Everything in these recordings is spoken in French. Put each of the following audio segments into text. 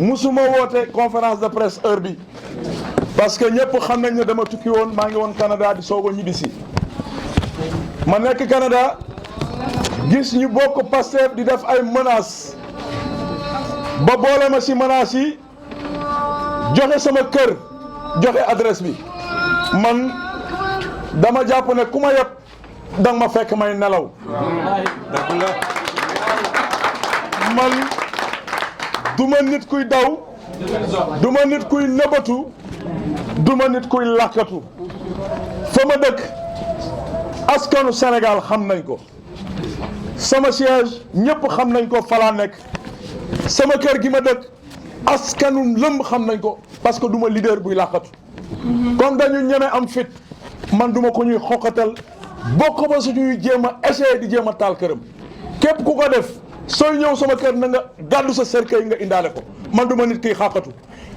musuma woote conférence de presse heure bi parce que ñëpp xam nañ ne dama tukki woon maa ngi woon Canada di soog a ñibbisi ma nekk Canada gis ñu bokk Pastef di def ay menaces ba boole ma ci menaces yi joxe sama kër joxe adresse bi man dama jàpp ne ku ma yeb danga ma fekk may nelaw man duma nit kuy daw duma nit kuy nëbbatu duma nit kuy làkkatu fa ma dëkk askanu Sénégal xam nañ ko sama siège ñëpp xam nañ ko falaa nekk sama kër gi ma dëkk askanu lëmb xam nañ ko parce que duma leader buy làkkatu comme dañu ñeme am fit man duma ko ñuy xoqatal bokk ba suñuy jéem a essayer di jéem a taal këram képp ku ko def sooy ñëw sama kër na nga gàddu sa cercueil nga indaale ko man duma nit kiy xàqatu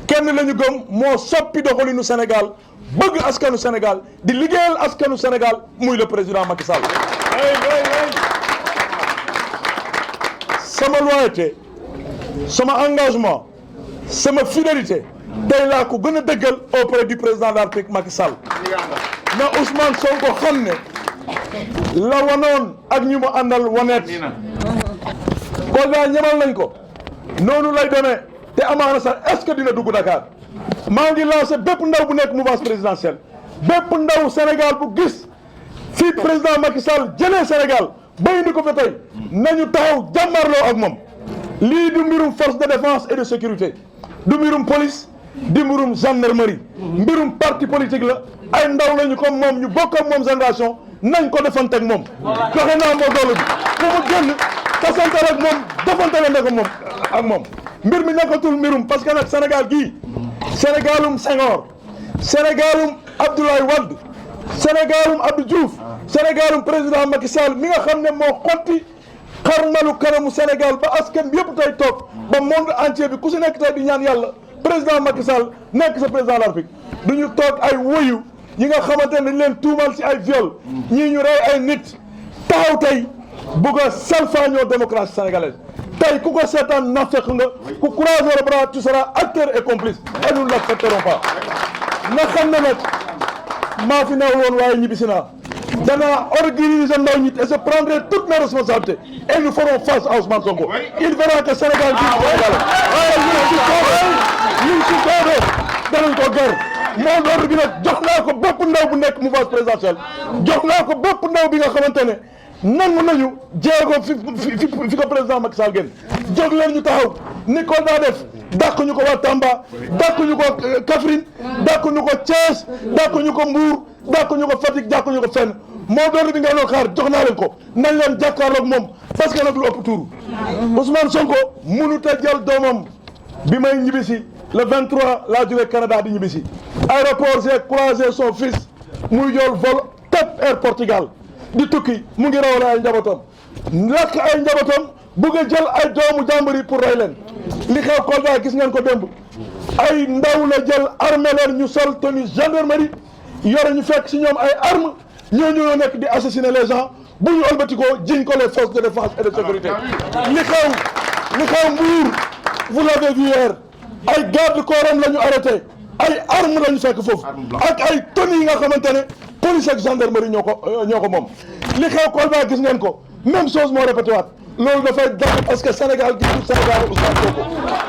kenn la ñu gëm moo soppi doxalinu Sénégal bëgg askanu Sénégal di liggéeyal askanu Sénégal muy le président Macky Sall. sama loyauté sama engagement sama fidélité tey laa ko gën a dëggal auprès du président de la République Macky Sall na Ousmane Sonko xam ne la wanoon ak ñu mu àndal waneet Kolda ñemal nañ ko noonu lay demee te amaana sax est-ce que dina dugg Dakar maa ngi lancé bépp ndaw bu nekk mouvance présidentielle bépp ndaw Sénégal bu gis fii président Macky Sall jëlee Sénégal ba indi ko fa tey nañu taxaw jàmmarloo ak moom lii du mbirum force de défense et de sécurité du mbirum police di mbirum gendarmerie mbirum parti politique la ay ndaw lañu comme moom ñu bokk ak moom génération nañ ko defante ak moom joxe naa moo doolu bi fu mu génn tasante ak moom defante la nekk moom ak moom mbir mi nekkatul mbirum parce que nag Sénégal gii Sénégalum Senghor Sénégalum Abdoulaye Wade Sénégalum Abdou Diouf Sénégalum président Macky Sall mi nga xam ne moo xotti xarmalu kanamu Sénégal ba askan bi yëpp tey toog ba monde entier bi ku si nekk tey di ñaan yàlla président Macky Sall nekk sa président de la République du ñu toog ay woyu yi nga xamante ne dañ leen tuumal si ay viol ñii ñu rey ay nit taxaw tey bugg a salfaañoo démocratie sénégalaise tey ku ko seetaan nafeq nga ku croiser les bras tu seras acteur et complice et nous ne l'accepterons pas na xam ne nag maa fi newul woon waaye ñibbisi naa danaa organiser ndaw ñi et je prendrai toutes mes responsabilités et nous ferons face à Ousmane Sonko il verra que Sénégal bi Sénégal waaye ñun si doole danañ ko gar moo loolu bi nag jox naa ko bépp ndaw bu nekk mouvance présidentielle jox naa ko bépp ndaw bi nga xamante ne nangu nañu jéego fi ko président Macky Sall génn jóg leen ñu taxaw ni ko daa def dàq ñu ko waa Tamba dàq ñu ko Kaffrine dàq ñu ko Thiès dàq ñu ko Mbour dàq ñu ko Fatick dàq ñu ko fenn moo doon bi nga doon xaar jox naa leen ko nañ leen jàkkaarloog moom parce que nag lu ëpp tuuru Ousmane Sonko mënut a jël doomam bi may ñibbisi le 23 laa jógee Canada di ñibbisi aéroport j'ai croisé son fils muy jël vol TAP Air Portugal di tukki mu ngi rawale ay njabootam lakk ay njabootam bëgg a jël ay doomu jàmbur yi pour rey leen li xew Kolda gis ngeen ko démb ay ndaw la jël armé leen ñu sol tenue gendarmerie yore ñu fekk si ñoom ay armes ñooñu ñoo nekk di assassiner les gens bu ñu ëlbatikoo jiñ ko les forces de défense et de sécurité li xew Mbour vous l'avez vu hier ay garde corps la ñu arrêté ay armes la ñu fekk foofu ak ay tenues yi nga xamante ne police ak gendarmerie ñoo ko moom li xew Kolda gis ngeen ko même chose moo répété waat loolu dafay dàq parce que Sénégal gi du Sénégal Ousmane Sonko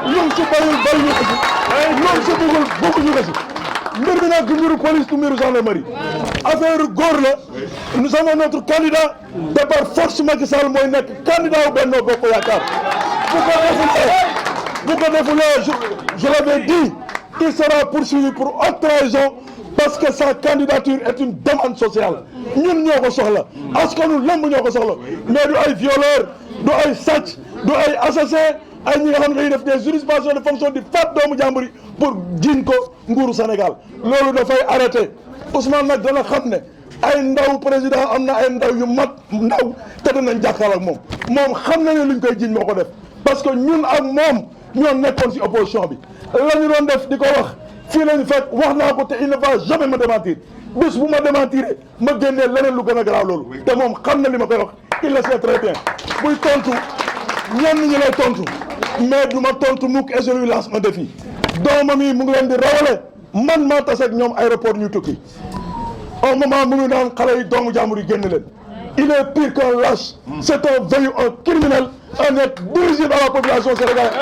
ñun su bayul bayuñu ko si ñoom su bëggul bëgguñu ko si mbir mi nag du mbiru police du mbiru gendarmerie affaire góor la nous avons notre candidat de par force Macky Sall mooy nekk candidat wu Benno Bokk Yaakaar bu ko defulee je l'avais dit il sera poursuivi pour haute trahison parce que sa candidature est une demande sociale ñun ñoo ko soxla askanu lëmb ñoo ko soxla mais du ay violeur du ay sàcc du ay assassin ay ñi nga xam ne dañuy def des usurpations de fonction di faat doomu jàmbur yi pour jiñ ko nguuru Sénégal loolu dafay arrêté Ousmane nag dana xam ne ay ndaw président am na ay ndaw yu mat ndaw te danañ jàkkaarloo ak moom xam na ne luñ koy jiñ moo ko def parce que ñun ak moom ñoo nekkoon ci opposition bi la ñu doon def di ko wax fii lañu fekk wax naa ko te il ne va jamais me démentir bés bu ma démentir ma génnee leneen lu gën a garaaw loolu te moom xam na li ma koy wax il le sait très bien buy tontu ñenn ñi lay tontu mais du ma tontu mukk et je lui lance un défi doomam yi mu ngi leen di rawale man maa tase ak ñoom aéroport ñu tukki au moment mu ngi naan xale yi doomu jàmbur yi génn leen il est pire qu'un lâche c'est un voyou, un criminel, un être nuisible à la population sénégalaise.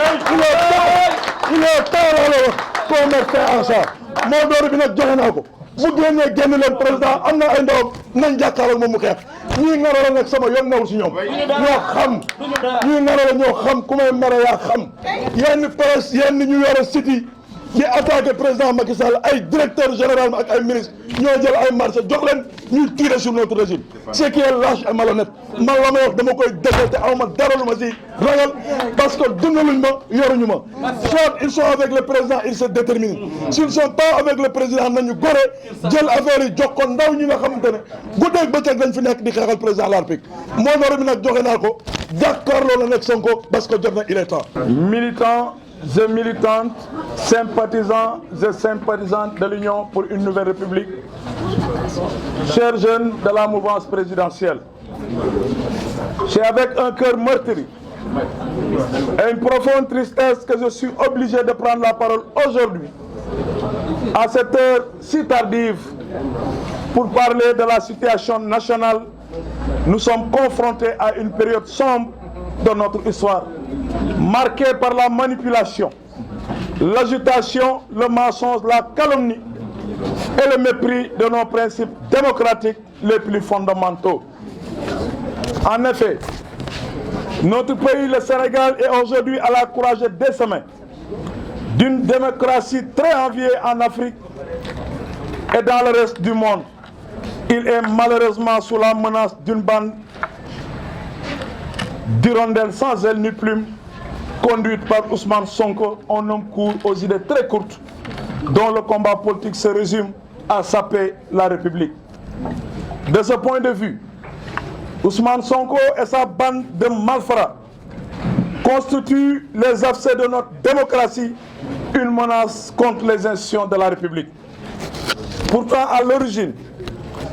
Il est temps laa la wax qu'on mette fin à ça moo door bi nag joxe naa ko bu génnee génn leen président am na ay ndawam nañ jàkkaarloo moom mu xeex ñii ngara la nag sama yoon newul si ñoom ñoo xam ñii ngara la ñoo xam ku may mere yaa xam yenn presse yenn ñu yore site yi di attaqué président Macky Sall ay directeur général ak ay ministre ñoo jël ay marché jox leen ñuy tirer sur notre régime ce qui est lâche et malhonnête man la ma wax dama koy dëggal te aw ma dara lu ma si ragal parce que dundaluñ ma yoruñu ma soit ils sont avec le président ils se déterminent s'ils sont pas avec le président nañu gore jël affaire yi jox ko ndaw ñi nga xamante ne guddeeg bëccëg dañ fi nekk di xeexal président de la République moo door bi nag joxe naa ko jàkkaarloo la nekk Sonko parce que jot na il est temps. Militants et militantes, sympathisants et sympathisantes de l'Union pour une nouvelle République, chers jeunes de la mouvance présidentielle, c'est avec un cœur meurtri et une profonde tristesse que je suis obligé de prendre la parole aujourd'hui, à cette heure si tardive, pour parler de la situation nationale. Nous sommes confrontés à une période sombre de notre histoire, marquée par la manipulation, l'agitation, le mensonge, la calomnie et le mépris de nos principes démocratiques les plus fondamentaux. En effet, notre pays, le Sénégal, est aujourd'hui à la croisée des chemins d'une démocratie très enviée en Afrique et dans le reste du monde. Il est malheureusement sous la menace d'une bande d'hirondelles sans aile ni plume, conduite par Ousmane Sonko, un homme court aux idées très courtes, dont le combat politique se résume à saper la République. De ce point de vue, Ousmane Sonko et sa bande de malfrats constituent les abcès de notre démocratie, une menace contre les institutions de la République. Pourtant, à l'origine,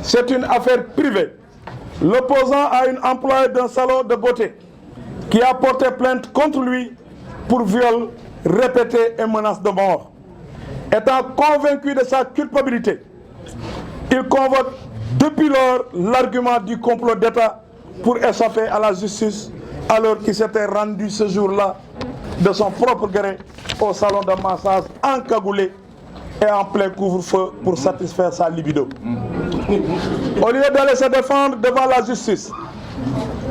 c'est une affaire privée. L'opposant à une employée d'un salon de beauté qui a porté plainte contre lui pour viol répété et menace de mort. Étant convaincu de sa culpabilité, il convoque depuis lors l'argument du complot d'État pour échapper à la justice, alors qu'il s'était rendu ce jour-là de son propre gré au salon de massage encagoulé et en plein couvre-feu pour satisfaire sa libido. Au lieu d'aller se défendre devant la justice,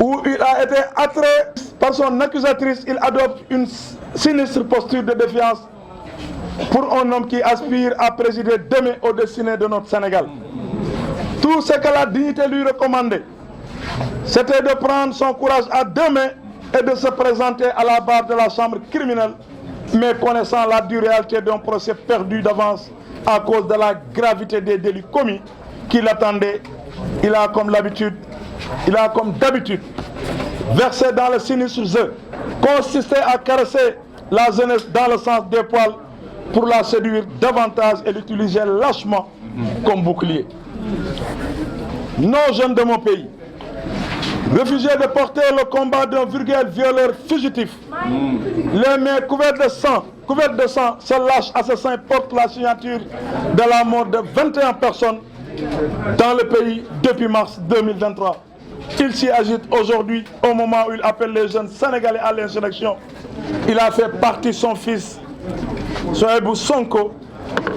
où il a été attrait par son accusatrice, il adopte une sinistre posture de défiance pour un homme qui aspire à présider demain aux destinées de notre Sénégal. Tout ce que la dignité lui recommandait, c'était de prendre son courage à deux mains et de se présenter à la barre de la chambre criminelle, mais connaissant la dure réalité d'un procès perdu d'avance à cause de la gravité des délits commis qui l'attendaient, il a comme d'habitude versé dans le sinistre jeu, consistait à caresser la jeunesse dans le sens des poils pour la séduire davantage et l'utiliser lâchement comme bouclier. Nos jeunes de mon pays, réfugiés de porter le combat d'un vulgaire violeur fugitif, les mains couvertes de sang, ce lâche assassin porte la signature de la mort de 21 personnes dans le pays depuis mars 2023. Il s'y agite aujourd'hui au moment où il appelle les jeunes Sénégalais à l'insurrection. Il a fait partie son fils, Souhaïbou Sonko,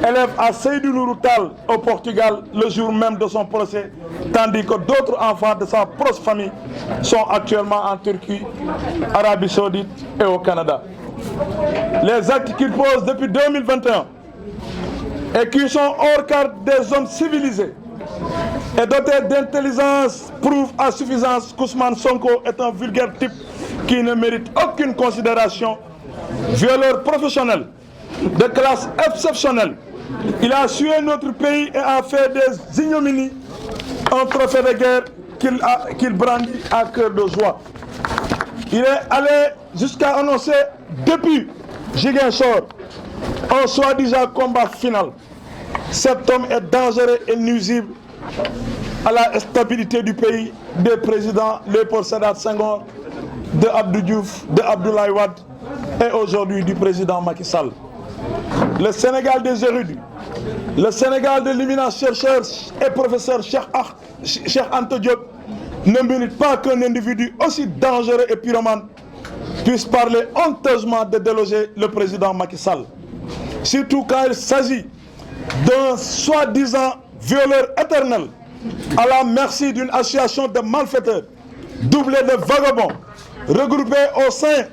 élève à Seydou Nourou Tall au Portugal le jour même de son procès, tandis que d'autres enfants de sa proche famille sont actuellement en Turquie, Arabie Saoudite et au Canada. Les actes qu'il pose depuis 2021 et qui sont hors carte des hommes civilisés et dotés d'intelligence prouvent à suffisance qu'Ousmane Sonko est un vulgaire type qui ne mérite aucune considération, violeur professionnel de classe exceptionnelle. Il a tué notre pays et a fait des ignominies un trophée de guerre qu'il brandit à cœur de joie. Il est allé jusqu'à annoncer depuis Ziguinchor un soi-disant combat final. Cet homme est dangereux et nuisible à la stabilité du pays, des présidents Léopold Sédar Senghor, de Abdou Diouf, de Abdoulaye Wade et aujourd'hui du président Macky Sall. Le Sénégal des érudits, le Sénégal de l'éminent chercheur et professeur Cheikh Anta Diop ne mérite pas qu'un individu aussi dangereux et pyromane puisse parler honteusement de déloger le président Macky Sall. Surtout quand il s'agit d'un soi-disant violeur éternel à la merci d'une association de malfaiteurs doublée de vagabonds regroupés au sein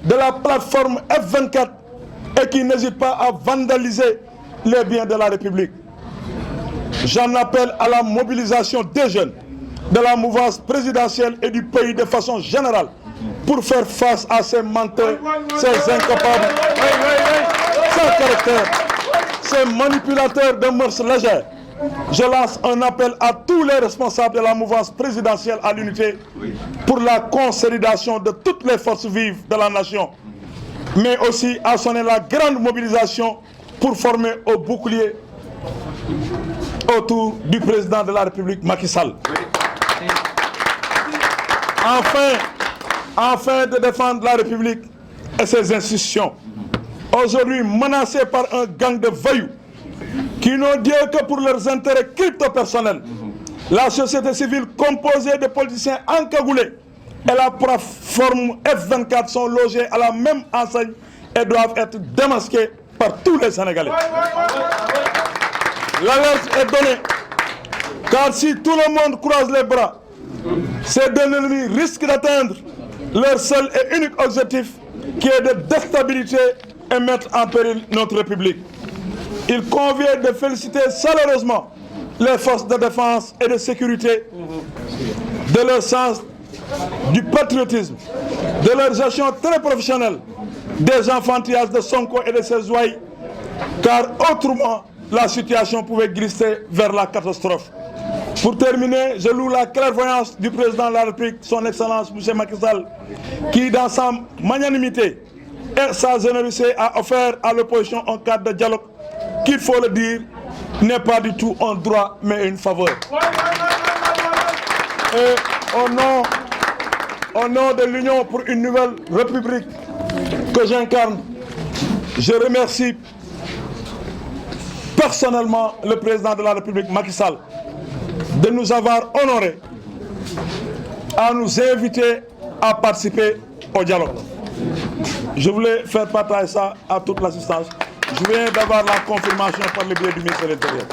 de la plateforme F24 et qui n'hésite pas à vandaliser les biens de la République. J'en appelle à la mobilisation des jeunes, de la mouvance présidentielle et du pays de façon générale pour faire face à ces menteurs, ces incapables, sans caractère, ces manipulateurs de mœurs légères. Je lance un appel à tous les responsables de la mouvance présidentielle à l'unité pour la consolidation de toutes les forces vives de la nation, mais aussi à sonner la grande mobilisation pour former au bouclier autour du président de la République, Macky Sall. Enfin de défendre la République et ses institutions, aujourd'hui menacées par un gang de voyous qui n'ont Dieu que pour leurs intérêts crypto-personnels. La société civile composée de politiciens encagoulés et la plateforme F24 sont logés à la même enseigne et doivent être démasqués par tous les Sénégalais. L'alerte est donnée, car si tout le monde croise les bras, ces deux ennemis risquent d'atteindre leur seul et unique objectif, qui est de déstabiliser et mettre en péril notre République. Il convient de féliciter chaleureusement les forces de défense et de sécurité de leur sens du patriotisme, de leur gestion très professionnelle des enfantillages de Sonko et de ses ouailles, car autrement la situation pouvait glisser vers la catastrophe. Pour terminer, je loue la clairvoyance du président de la République, son Excellence M. Macky Sall, qui dans sa magnanimité et sa générosité a offert à l'opposition un cadre de dialogue qu'il faut le dire, n'est pas du tout un droit mais une faveur. Et au nom de l'Union pour une nouvelle République que j'incarne, je remercie personnellement le président de la République, Macky Sall, de nous avoir honorés à nous inviter à participer au dialogue. Je voulais faire partager ça à toute l'assistance. Je viens d'avoir la confirmation par le biais du ministère de l'Intérieur.